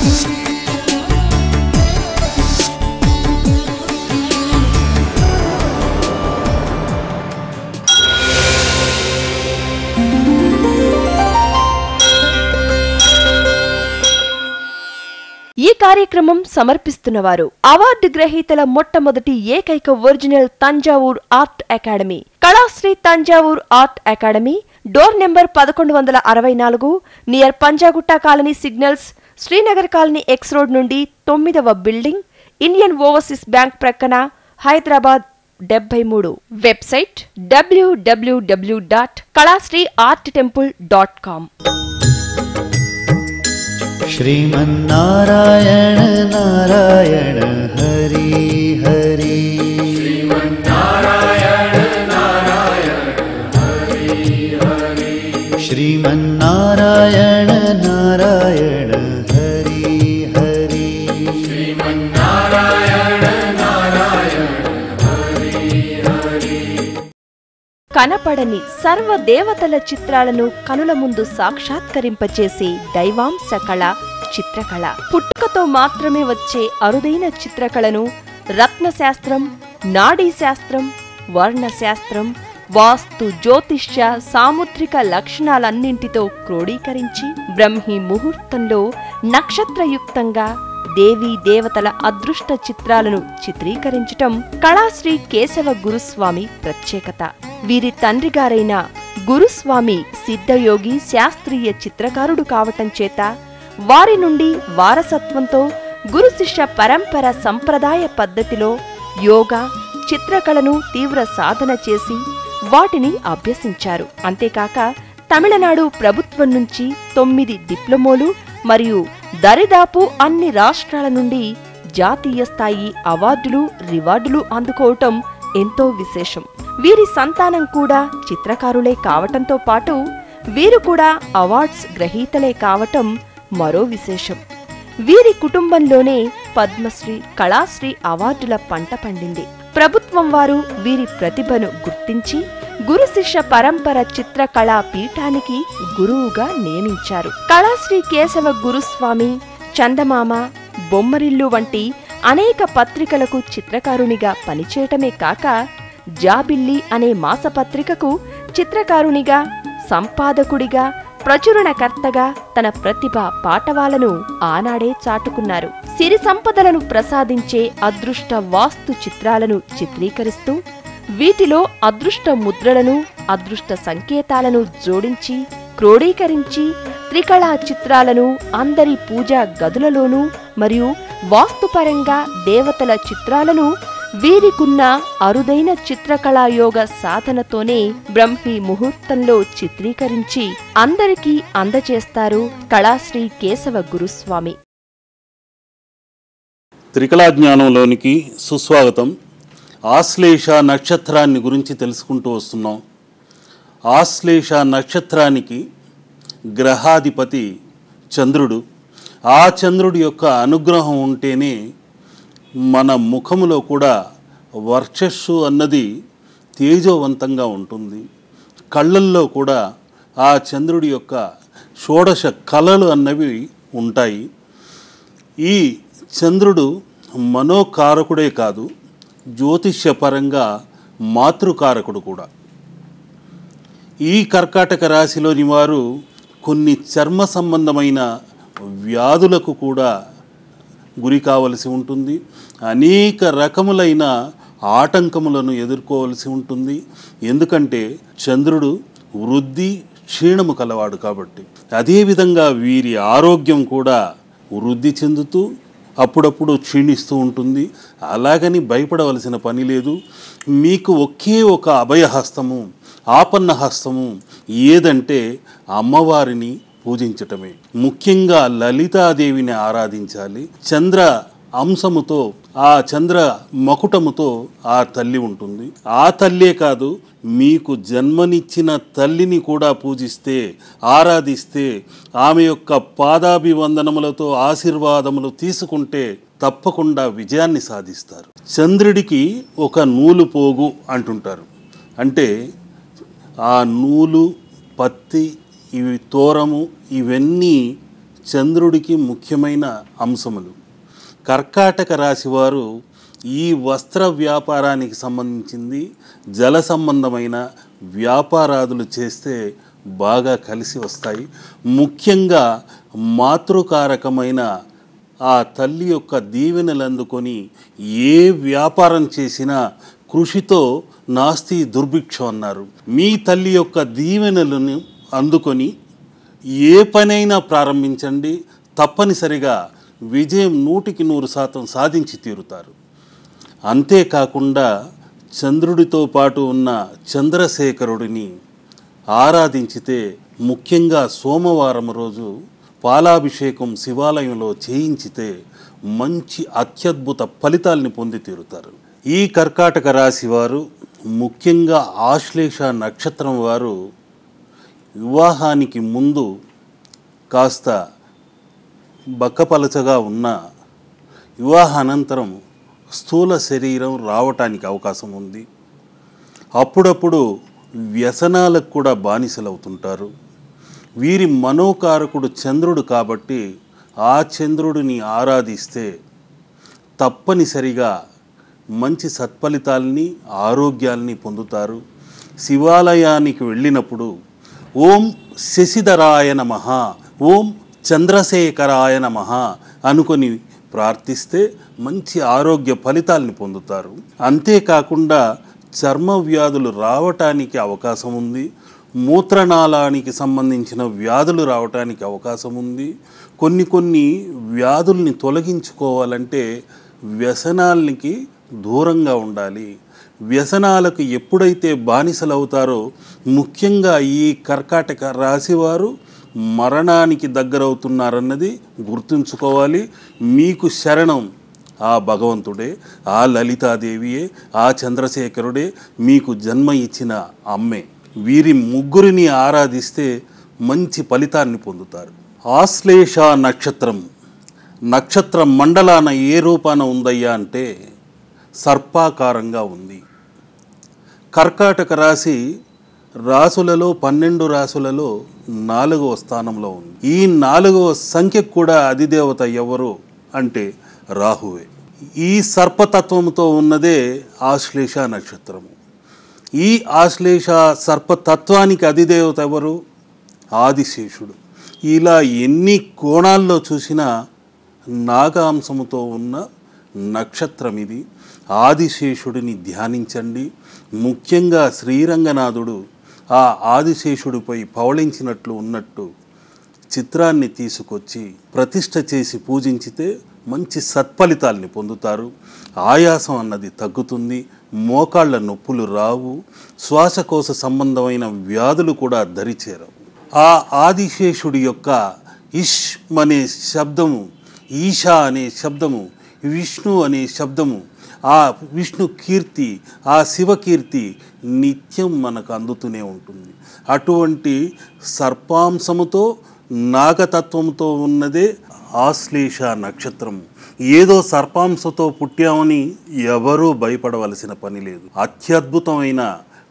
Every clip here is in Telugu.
ఈ కార్యక్రమం సమర్పిస్తున్నవారు అవార్డు గ్రహీతల మొట్టమొదటి ఏకైక original Thanjavur art academy, Kalasri Thanjavur art academy, door number 1164, near Panjagutta colony signals, Srinagar colony X road నుండి 9వ బిల్డింగ్, ఇండియన్ ఓవర్సీస్ బ్యాంక్ ప్రక్కన, హైదరాబాద్ 73. Website www.kalasriarttemple.com. श्रीमन्नारायण नारायण हरि हरि, श्रीमन्नारायण नारायण हरि हरि, श्रीमन्नारायण नारायण हरि हरि, श्रीमन्नारायण नारायण हरि हरि. కనపడని సర్వ దేవతల చిత్రాలను కనుల ముందు సాక్షాత్కరింపచేసే దైవాంశ కళ చిత్రకళ. పుట్టుకతో మాత్రమే వచ్చే అరుదైన చిత్రకళను రత్నశాస్త్రం, నాడీశాస్త్రం, వర్ణశాస్త్రం, వాస్తు, జ్యోతిష్య, సాముద్రిక లక్షణాలన్నింటితో క్రోడీకరించి బ్రహ్మీ ముహూర్తంలో నక్షత్రయుక్తంగా దేవీ దేవతల అదృష్ట చిత్రాలను చిత్రీకరించటం కళాశ్రీ కేశవ గురుస్వామి ప్రత్యేకత. వీరి తండ్రిగారైన గురుస్వామి సిద్ధయోగి శాస్త్రీయ చిత్రకారుడు కావటం చేత వారి నుండి వారసత్వంతో గురు శిష్య పరంపర సంప్రదాయ పద్ధతిలో యోగా, చిత్రకళను తీవ్ర సాధన చేసి వాటిని అభ్యసించారు. అంతేకాక తమిళనాడు ప్రభుత్వం నుంచి 9 డిప్లొమోలు మరియు దరిదాపు అన్ని రాష్ట్రాల నుండి జాతీయ స్థాయి అవార్డులు, రివార్డులు అందుకోవటం ఎంతో విశేషం. వీరి సంతానం కూడా చిత్రకారులే కావటంతో పాటు వీరు కూడా అవార్డ్స్ గ్రహీతలే కావటం మరో విశేషం. వీరి కుటుంబంలోనే పద్మశ్రీ, కళాశ్రీ అవార్డుల పంట పండింది. ప్రభుత్వం వారు వీరి ప్రతిభను గుర్తించి గురు శిష్య పరంపర చిత్రకళా పీఠానికి గురువుగా నియమించారు. కళాశ్రీ కేశవ గురుస్వామి చందమామ, బొమ్మరిల్లు వంటి అనేక పత్రికలకు చిత్రకారునిగా పనిచేయటమే కాక జాబిల్లి అనే మాసపత్రికకు చిత్రకారునిగా, సంపాదకుడిగా, ప్రచురణకర్తగా తన ప్రతిభ పాటవాలను ఆనాడే చాటుకున్నారు. సిరి సంపదలను ప్రసాదించే అదృష్ట వాస్తు చిత్రాలను చిత్రీకరిస్తూ వీటిలో అదృష్ట ముద్రలను, అదృష్ట సంకేతాలను జోడించి క్రోడీకరించి త్రికళా చిత్రాలను అందరి పూజా గదులలోనూ మరియు వాస్తుపరంగా దేవతల చిత్రాలను వీరికున్న అరుదైన చిత్రకళాయోగ సాధనతోనే బ్రహ్మీ ముహూర్తంలో చిత్రీకరించి అందరికీ అందజేస్తారు కళాశ్రీ కేశవ గురుస్వామి. త్రికళా జ్ఞానంలోనికి సుస్వాగతం. ఆశ్లేష నక్షత్రాన్ని గురించి తెలుసుకుంటూ వస్తున్నాం. ఆశ్లేష నక్షత్రానికి గ్రహాధిపతి చంద్రుడు. ఆ చంద్రుడి యొక్క అనుగ్రహం ఉంటేనే మన ముఖములో కూడా వర్చస్సు అన్నది తేజోవంతంగా ఉంటుంది. కళ్ళల్లో కూడా ఆ చంద్రుడి యొక్క షోడశ కళలు అన్నవి ఉంటాయి. ఈ చంద్రుడు మనోకారకుడే కాదు, జ్యోతిష్యపరంగా మాతృకారకుడు కూడా. ఈ కర్కాటక రాశిలోని వారు కొన్ని చర్మ సంబంధమైన వ్యాధులకు కూడా గురి కావలసి ఉంటుంది. అనేక రకములైన ఆటంకములను ఎదుర్కోవలసి ఉంటుంది. ఎందుకంటే చంద్రుడు వృద్ధి, క్షీణము కలవాడు కాబట్టి. అదేవిధంగా వీరి ఆరోగ్యం కూడా వృద్ధి చెందుతూ అప్పుడప్పుడు క్షీణిస్తూ ఉంటుంది. అలాగని భయపడవలసిన పని లేదు. మీకు ఒకే ఒక అభయహస్తము, ఆపన్న హస్తము ఏదంటే అమ్మవారిని పూజించటమే. ముఖ్యంగా లలితాదేవిని ఆరాధించాలి. చంద్ర అంశముతో, ఆ చంద్ర మకుటముతో ఆ తల్లి ఉంటుంది. ఆ తల్లే కాదు, మీకు జన్మనిచ్చిన తల్లిని కూడా పూజిస్తే, ఆరాధిస్తే, ఆమె యొక్క పాదాభివందనములతో ఆశీర్వాదములు తీసుకుంటే తప్పకుండా విజయాన్ని సాధిస్తారు. చంద్రుడికి ఒక నూలు పోగు అంటుంటారు. అంటే ఆ నూలు, పత్తి, ఇవి తోరము, ఇవన్నీ చంద్రుడికి ముఖ్యమైన అంశములు. కర్కాటక రాశి వారు ఈ వస్త్ర వ్యాపారానికి సంబంధించింది జల సంబంధమైన వ్యాపారాదులు చేస్తే బాగా కలిసి వస్తాయి. ముఖ్యంగా మాతృకారకమైన ఆ తల్లి యొక్క దీవెనలు అందుకొని ఏ వ్యాపారం చేసినా కృషితో నాస్తి దుర్భిక్షం అన్నారు. మీ తల్లి యొక్క దీవెనలను అందుకొని ఏ పనైనా ప్రారంభించండి, తప్పనిసరిగా విజయం 100% సాధించి తీరుతారు. అంతేకాకుండా చంద్రుడితో పాటు ఉన్న చంద్రశేఖరుడిని ఆరాధించితే, ముఖ్యంగా సోమవారం రోజు పాలాభిషేకం శివాలయంలో చేయించితే మంచి అత్యద్భుత ఫలితాల్ని పొంది తీరుతారు. ఈ కర్కాటక రాశి వారు, ముఖ్యంగా ఆశ్లేష నక్షత్రం వారు వివాహానికి ముందు కాస్త బక్కపలచగా ఉన్న వివాహానంతరం స్థూల శరీరం రావటానికి అవకాశం ఉంది. అప్పుడప్పుడు వ్యసనాలకు కూడా బానిసలవుతుంటారు. వీరి మనోకారకుడు చంద్రుడు కాబట్టి ఆ చంద్రుడిని ఆరాధిస్తే తప్పనిసరిగా మంచి సత్ఫలితాల్ని, ఆరోగ్యాల్ని పొందుతారు. శివాలయానికి వెళ్ళినప్పుడు ఓం శశిధరాయ నమః, ఓం చంద్రశేఖరాయ నమః అనుకొని ప్రార్థిస్తే మంచి ఆరోగ్య ఫలితాల్ని పొందుతారు. అంతేకాకుండా చర్మ వ్యాధులు రావటానికి అవకాశం ఉంది. మూత్రనాళానికి సంబంధించిన వ్యాధులు రావటానికి అవకాశం ఉంది. కొన్ని వ్యాధుల్ని తొలగించుకోవాలంటే వ్యసనాలకి దూరంగా ఉండాలి. వ్యసనాలకు ఎప్పుడైతే బానిసలవుతారో, ముఖ్యంగా ఈ కర్కాటక రాశివారు మరణానికి దగ్గరవుతున్నారన్నది గుర్తుంచుకోవాలి. మీకు శరణం ఆ భగవంతుడే, ఆ లలితాదేవియే, ఆ చంద్రశేఖరుడే, మీకు జన్మ ఇచ్చిన అమ్మే. వీరి ముగ్గురిని ఆరాధిస్తే మంచి ఫలితాన్ని పొందుతారు. ఆశ్లేష నక్షత్ర మండలాన ఏ రూపాన ఉందయ్యా అంటే సర్పాకారంగా ఉంది. కర్కాటక రాశి రాసులలో 12 రాసులలో 4వ స్థానంలో ఉంది. ఈ 4వ సంఖ్యకు కూడా అధిదేవత ఎవరు అంటే రాహువే. ఈ సర్పతత్వంతో ఉన్నదే ఆశ్లేష నక్షత్రము. ఈ ఆశ్లేష సర్పతత్వానికి అధిదేవత ఎవరు? ఆదిశేషుడు. ఇలా ఎన్ని కోణాల్లో చూసినా నాగాంశముతో ఉన్న నక్షత్రం ఇది. ఆదిశేషుడిని ధ్యానించండి. ముఖ్యంగా శ్రీరంగనాథుడు ఆ ఆదిశేషుడిపై పవళించినట్లు ఉన్నట్టు చిత్రాన్ని తీసుకొచ్చి ప్రతిష్ఠ చేసి పూజించితే మంచి సత్ఫలితాల్ని పొందుతారు. ఆయాసం అన్నది తగ్గుతుంది. మోకాళ్ళ నొప్పులు రావు. శ్వాసకోశ సంబంధమైన వ్యాధులు కూడా దరిచేరవు. ఆ ఆదిశేషుడి యొక్క ఇష్ అనే శబ్దము, ఈశా అనే శబ్దము, విష్ణు అనే శబ్దము, ఆ విష్ణు కీర్తి, ఆ శివకీర్తి నిత్యం మనకు అందుతూనే ఉంటుంది. అటువంటి సర్పాంశముతో నాగతత్వంతో ఉన్నదే ఆశ్లేష నక్షత్రం. ఏదో సర్పాంశతో పుట్టామని ఎవరూ భయపడవలసిన పని లేదు. అత్యద్భుతమైన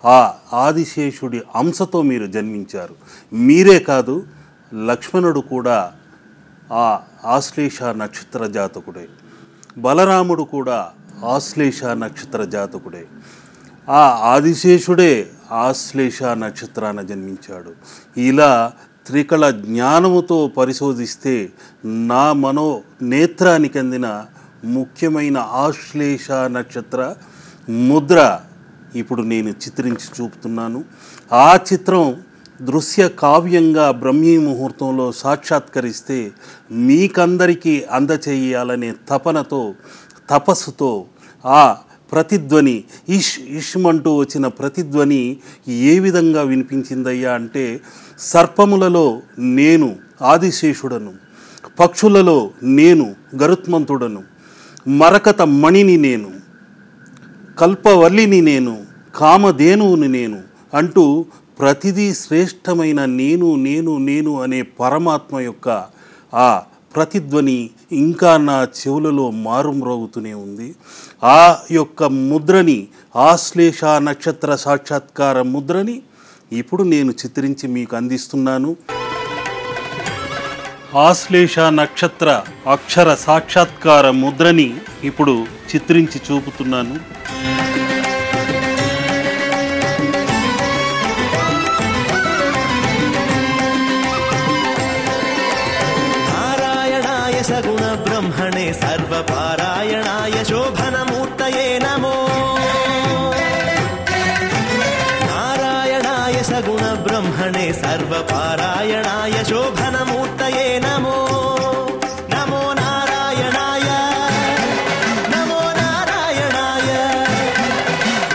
ఆ ఆదిశేషుడి అంశతో మీరు జన్మించారు. మీరే కాదు, లక్ష్మణుడు కూడా ఆ ఆశ్లేష నక్షత్ర జాతకుడే. బలరాముడు కూడా ఆశ్లేష నక్షత్ర జాతకుడే. ఆ ఆదిశేషుడే ఆశ్లేష నక్షత్రాన జన్మించాడు. ఇలా త్రికళ జ్ఞానముతో పరిశోధిస్తే నా మనో నేత్రానికి అందిన ముఖ్యమైన ఆశ్లేష నక్షత్ర ముద్ర ఇప్పుడు నేను చిత్రించి చూపుతున్నాను. ఆ చిత్రం దృశ్య కావ్యంగా బ్రహ్మీ ముహూర్తంలో సాక్షాత్కరిస్తే మీకందరికీ అందచేయాలనే తపనతో, తపస్సుతో ఆ ప్రతిధ్వని ఇష్మంటూ వచ్చిన ప్రతిధ్వని ఏ విధంగా వినిపించిందయ్యా అంటే, సర్పములలో నేను ఆదిశేషుడను, పక్షులలో నేను గరుత్మంతుడను, మరకత మణిని నేను, కల్పవల్లిని నేను, కామధేనువుని నేను అంటూ ప్రతిదీ శ్రేష్టమైన నేను నేను నేను అనే పరమాత్మ యొక్క ఆ ప్రతిధ్వని ఇంకా నా చెవులలో మారుమ్రోగుతూనే ఉంది. ఆ యొక్క ముద్రని, ఆశ్లేష నక్షత్ర సాక్షాత్కార ముద్రని ఇప్పుడు నేను చిత్రించి మీకు అందిస్తున్నాను. ఆశ్లేష నక్షత్ర అక్షర సాక్షాత్కార ముద్రని ఇప్పుడు చిత్రించి చూపుతున్నాను. నారాయణాయ సగుణ బ్రహ్మణే సర్వపారాయణాయ శోభనమూర్తయే నమో. నారాయణాయ సగుణ బ్రహ్మణే సర్వపారాయణాయ శోభనమూర్తయే నమో. నమో నారాయణాయ నమో నారాయణాయ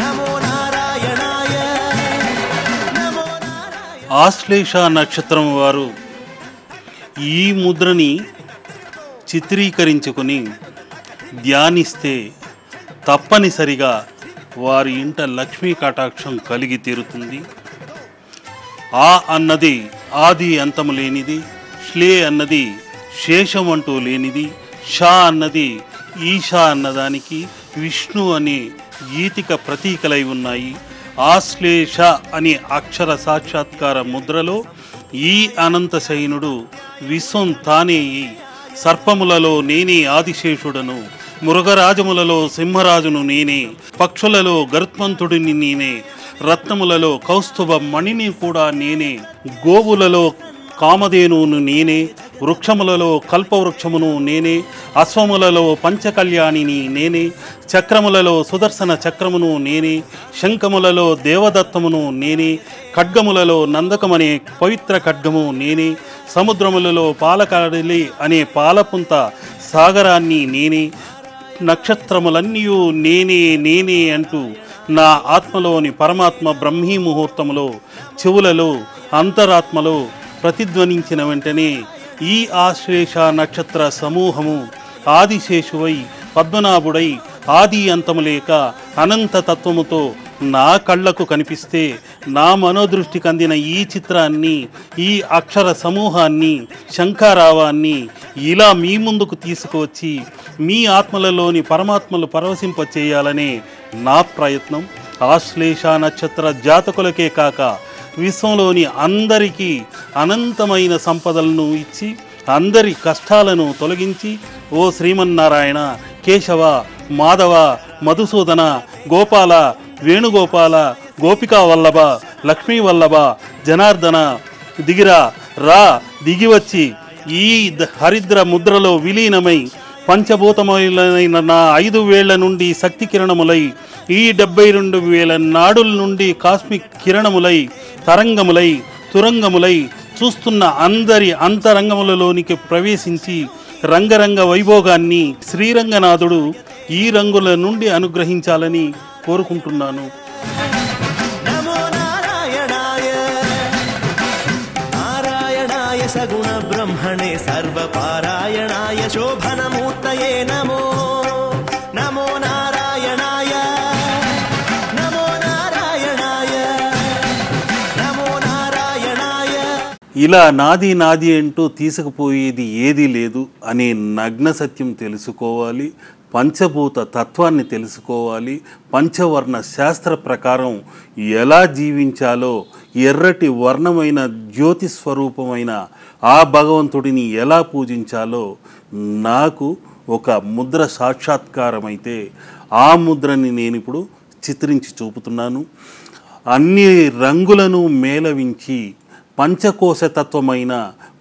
నమో నారాయణాయ నమో నారాయణ. ఆశ్లేష నక్షత్రం వారు ఈ ముద్రని చిత్రీకరించుకొని ధ్యానిస్తే తప్పనిసరిగా వారి ఇంట లక్ష్మీ కటాక్షం కలిగి తీరుతుంది. ఆ అన్నది ఆది అంతము లేనిది, శ్లే అన్నది శేషం అంటూ లేనిది, షా అన్నది ఈశా అన్నదానికి విష్ణు అనే గీతిక ప్రతీకలై ఉన్నాయి. ఆశ్లేష అనే అక్షర సాక్షాత్కార ముద్రలో ఈ అనంతశయనుడు విశ్వం తానే సర్పములలో నేనే ఆదిశేషుడను, మృగరాజములలో సింహరాజును నేనే, పక్షులలో గరుత్మంతుడిని నేనే, రత్నములలో కౌస్తుభ మణిని కూడా నేనే, గోవులలో కామధేనువును నేనే, వృక్షములలో కల్పవృక్షమును నేనే, అశ్వములలో పంచకళ్యాణిని నేనే, చక్రములలో సుదర్శన చక్రమును నేనే, శంఖములలో దేవదత్తమును నేనే, ఖడ్గములలో నందకమనే పవిత్ర ఖడ్గము నేనే, సముద్రములలో పాలకడలి అనే పాలపుంత సాగరాన్ని నేనే, నక్షత్రములన్నీ నేనే నేనే అంటూ నా ఆత్మలోని పరమాత్మ బ్రహ్మీ ముహూర్తములో చెవులలో అంతరాత్మలో ప్రతిధ్వనించిన వెంటనే ఈ ఆశ్లేష నక్షత్ర సమూహము ఆదిశేషువై పద్మనాభుడై ఆది అంతము లేక అనంత తత్వముతో నా కళ్ళకు కనిపిస్తే నా మనోదృష్టికి అందిన ఈ చిత్రాన్ని, ఈ అక్షర సమూహాన్ని, శంఖారావాన్ని ఇలా మీ ముందుకు తీసుకువచ్చి మీ ఆత్మలలోని పరమాత్మలు పరవశింపచేయాలనే నా ప్రయత్నం. ఆశ్లేష నక్షత్ర జాతకులకే కాక విశ్వంలోని అందరికీ అనంతమైన సంపదలను ఇచ్చి అందరి కష్టాలను తొలగించి ఓ శ్రీమన్నారాయణ, కేశవ, మాధవ, మధుసూదన, గోపాల, వేణుగోపాల, గోపికా వల్లభ, లక్ష్మీ వల్లభ, జనార్దన దిగిరా రా, దిగివచ్చి ఈ హరిద్ర ముద్రలో విలీనమై పంచభూతములైన నా 5 వేళ్ల నుండి శక్తి కిరణములై ఈ 72,000 నాడుల నుండి కాస్మిక్ కిరణములై తరంగములై తురంగములై చూస్తున్న అందరి అంతరంగములలోనికి ప్రవేశించి రంగరంగ వైభోగాన్ని శ్రీరంగనాథుడు ఈ రంగుల నుండి అనుగ్రహించాలని కోరుకుంటున్నాను. నమో నారాయణాయ నారాయణాయ సగుణ బ్రహ్మణే సర్వపారాయణాయ శోభనమూర్తయే నమో. నమో నారాయణాయ నమో నారాయణాయ నమో నారాయణాయ. ఇలా నాది నాది అంటూ తీసుకుపోయేది ఏదీ లేదు అనే నగ్న సత్యం తెలుసుకోవాలి. పంచభూత తత్వాన్ని తెలుసుకోవాలి. పంచవర్ణ శాస్త్ర ప్రకారం ఎలా జీవించాలో, ఎర్రటి వర్ణమైన జ్యోతి స్వరూపమైన ఆ భగవంతుడిని ఎలా పూజించాలో నాకు ఒక ముద్ర సాక్షాత్కారమైతే ఆ ముద్రని నేను ఇప్పుడు చిత్రించి చూపుతున్నాను. అన్ని రంగులను మేళవించి పంచకోశతత్వమైన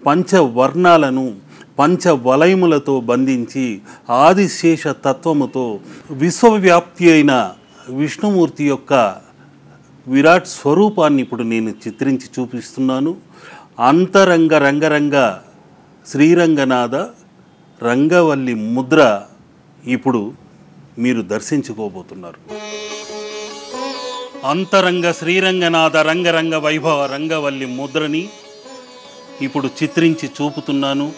పంచవర్ణాలను పంచవలయములతో బంధించి ఆదిశేష తత్వముతో విశ్వవ్యాప్తి అయిన విష్ణుమూర్తి యొక్క విరాట్ స్వరూపాన్ని ఇప్పుడు నేను చిత్రించి చూపిస్తున్నాను. అంతరంగ రంగరంగ శ్రీరంగనాథ రంగవల్లి ముద్ర ఇప్పుడు మీరు దర్శించుకోబోతున్నారు. అంతరంగ శ్రీరంగనాథ రంగరంగ వైభవ రంగవల్లి ముద్రని ఇప్పుడు చిత్రించి చూపుతున్నాను.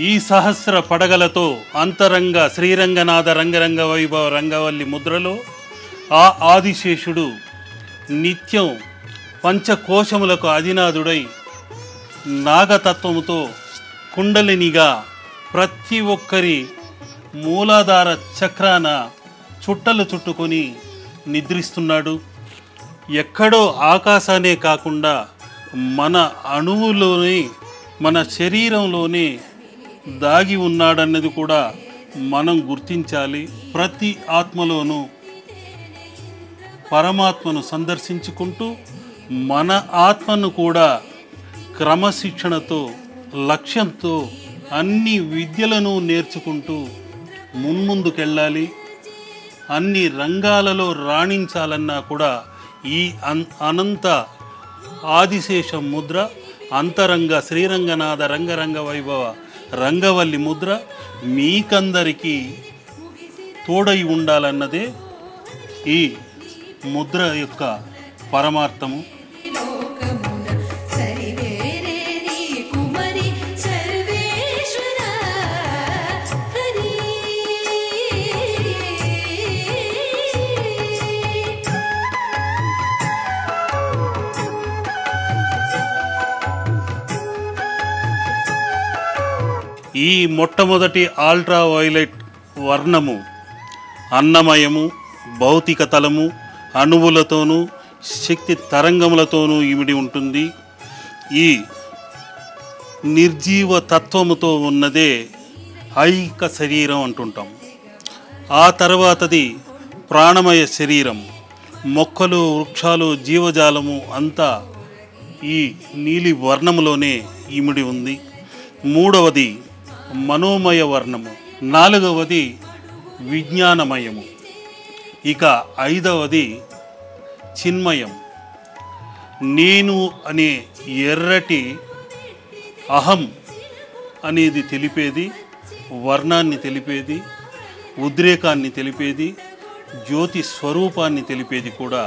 ఈ సహస్ర పడగలతో అంతరంగ శ్రీరంగనాథ రంగరంగ వైభవ రంగవల్లి ముద్రలో ఆ ఆదిశేషుడు నిత్యం పంచకోశములకు అధినాథుడై నాగతత్వముతో కుండలినిగా ప్రతి ఒక్కరి మూలాధార చక్రాన చుట్టలు చుట్టుకొని నిద్రిస్తున్నాడు. ఎక్కడో ఆకాశానే కాకుండా మన అణువులోనే మన శరీరంలోనే దాగి ఉన్నాడన్నది కూడా మనం గుర్తించాలి. ప్రతి ఆత్మలోనూ పరమాత్మను సందర్శించుకుంటూ మన ఆత్మను కూడా క్రమశిక్షణతో లక్ష్యంతో అన్ని విద్యలను నేర్చుకుంటూ మున్ముందుకెళ్ళాలి. అన్ని రంగాలలో రాణించాలన్నా కూడా ఈ అనంత ఆదిశేష ముద్ర అంతరంగ శ్రీరంగనాథ రంగరంగ వైభవ రంగవల్లి ముద్ర మీకందరికీ తోడై ఉండాలన్నదే ఈ ముద్ర యొక్క పరమార్థము. ఈ మొట్టమొదటి అల్ట్రా వైలెట్ వర్ణము అన్నమయము, భౌతిక తలము, అణువులతోనూ శక్తి తరంగములతోనూ ఇమిడి ఉంటుంది. ఈ నిర్జీవ తత్వముతో ఉన్నదే ఐక శరీరం అంటుంటాం. ఆ తర్వాతది ప్రాణమయ శరీరం. మొక్కలు, వృక్షాలు, జీవజాలము అంతా ఈ నీలి వర్ణములోనే ఇమిడి ఉంది. మూడవది మనోమయ వర్ణము, నాలుగవది విజ్ఞానమయము, ఇక ఐదవది చిన్మయం. నేను అనే ఎర్రటి అహం అనేది తెలిపేది, వర్ణాన్ని తెలిపేది, ఉద్రేకాన్ని తెలిపేది, జ్యోతి స్వరూపాన్ని తెలిపేది కూడా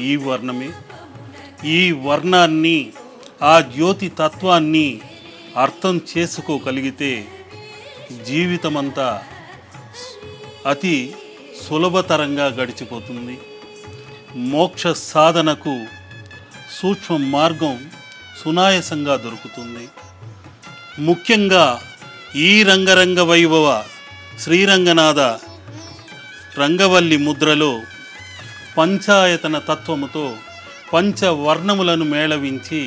ఈ వర్ణమే. ఈ వర్ణాన్ని, ఆ జ్యోతి తత్వాన్ని అర్థం చేసుకోగలిగితే జీవితమంతా అతి సులభతరంగా గడిచిపోతుంది. మోక్ష సాధనకు సూక్ష్మ మార్గం సునాయాసంగా దొరుకుతుంది. ముఖ్యంగా ఈ రంగరంగ వైభవ శ్రీరంగనాథ రంగవల్లి ముద్రలో పంచాయతన తత్వముతో పంచవర్ణములను మేళవించి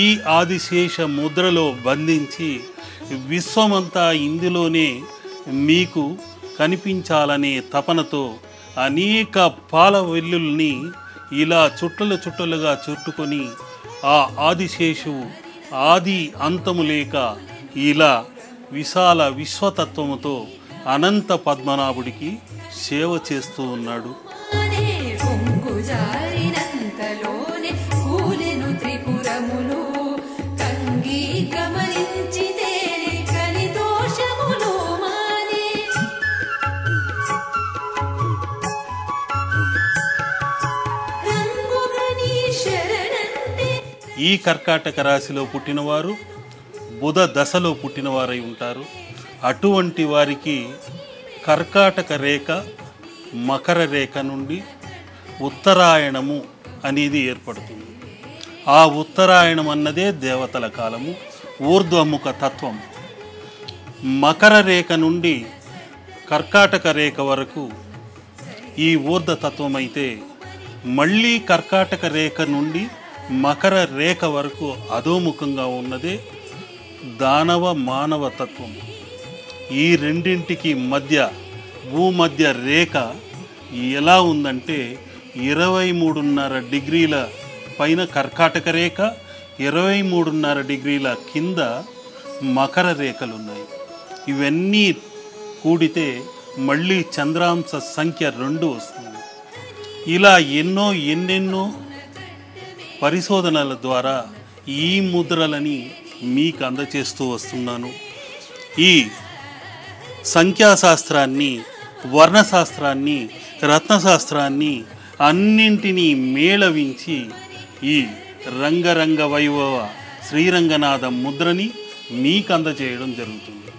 ఈ ఆదిశేష ముద్రలో బంధించి విశ్వమంతా ఇందులోనే మీకు కనిపించాలనే తపనతో అనేక పాల వెల్లుల్ని ఇలా చుట్టలు చుట్టలుగా చుట్టుకొని ఆ ఆదిశేషువు ఆది అంతము లేక ఇలా విశాల విశ్వతత్వముతో అనంత పద్మనాభుడికి సేవ చేస్తూ ఉన్నాడు. ఈ కర్కాటక రాశిలో పుట్టినవారు బుధ దశలో పుట్టినవారై ఉంటారు. అటువంటి వారికి కర్కాటక రేఖ మకర రేఖ నుండి ఉత్తరాయణము అనేది ఏర్పడుతుంది. ఆ ఉత్తరాయణం అన్నదే దేవతల కాలము, ఊర్ధ్వముఖ తత్వం. మకర రేఖ నుండి కర్కాటక రేఖ వరకు ఈ ఊర్ధ్వ తత్వం అయితే, మళ్ళీ కర్కాటక రేఖ నుండి మకర రేఖ వరకు అధోముఖంగా ఉన్నదే దానవ మానవ తత్వం. ఈ రెండింటికి మధ్య భూమధ్య రేఖ ఎలా ఉందంటే 23.5 డిగ్రీల పైన కర్కాటక రేఖ, 23.5 డిగ్రీల కింద మకర రేఖలు ఉన్నాయి. ఇవన్నీ కూడితే మళ్ళీ చంద్రాంశ సంఖ్య 2 వస్తుంది. ఇలా ఎన్నెన్నో పరిశోధనల ద్వారా ఈ ముద్రలని మీకు అందచేస్తూ వస్తున్నాను. ఈ సంఖ్యాశాస్త్రాన్ని, వర్ణశాస్త్రాన్ని, రత్నశాస్త్రాన్ని అన్నింటినీ మేళవించి ఈ రంగరంగ వైభవ శ్రీరంగనాథ ముద్రని మీకు అందచేయడం జరుగుతుంది.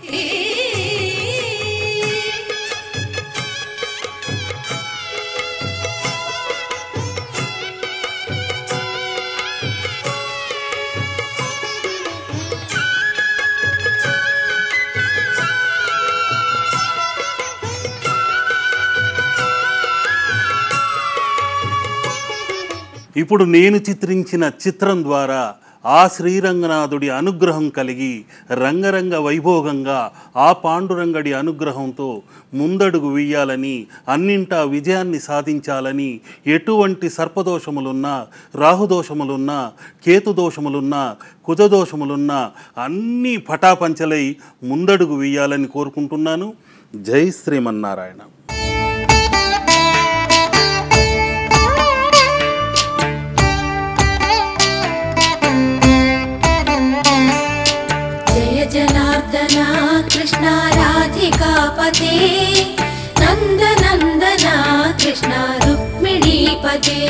ఇప్పుడు నేను చిత్రించిన చిత్రం ద్వారా ఆ శ్రీరంగనాథుడి అనుగ్రహం కలిగి రంగరంగ వైభోగంగా ఆ పాండురంగడి అనుగ్రహంతో ముందడుగు వేయాలని, అన్నింటా విజయాన్ని సాధించాలని, ఎటువంటి సర్పదోషములున్నా, రాహుదోషములున్నా, కేతుదోషములున్నా, కుజదోషములున్నా అన్నీ పటాపంచలై ముందడుగు వేయాలని కోరుకుంటున్నాను. జై శ్రీమన్నారాయణ. जनार्दना कृष्ण राधिकापते नन्दनन्दना कृष्ण रुक्मिणीपते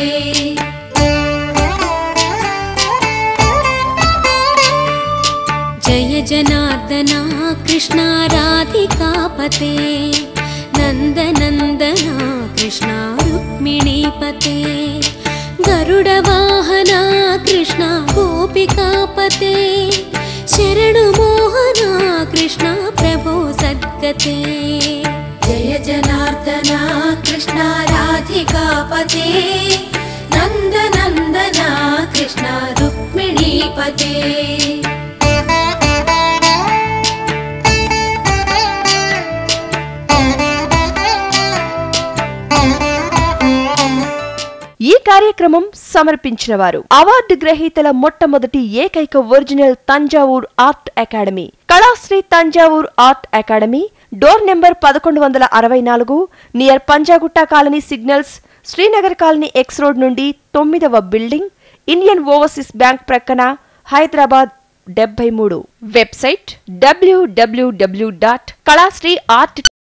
जय जनार्दना कृष्ण राधिकापते नन्दनन्दना कृष्ण रुक्मिणीपते गरुडवाहना कृष्ण गोपिकापते शरणु मोहना कृष्ण प्रभो सद्गते जय जनार्दना कृष्ण राधिकापते नन्दनन्दना कृष्ण रुक्मिणीपते ఈ కార్యక్రమం సమర్పించిన వారు అవార్డు గ్రహీతల మొట్టమొదటి ఏకైక original Thanjavur art academy, Kalasri Thanjavur art academy, door number 1164, near Panjagutta colony signals, Srinagar colony X road నుండి 9వ బిల్డింగ్, ఇండియన్ ఓవర్సీస్ బ్యాంక్ ప్రక్కన, హైదరాబాద్ 73. Website www.kalastriart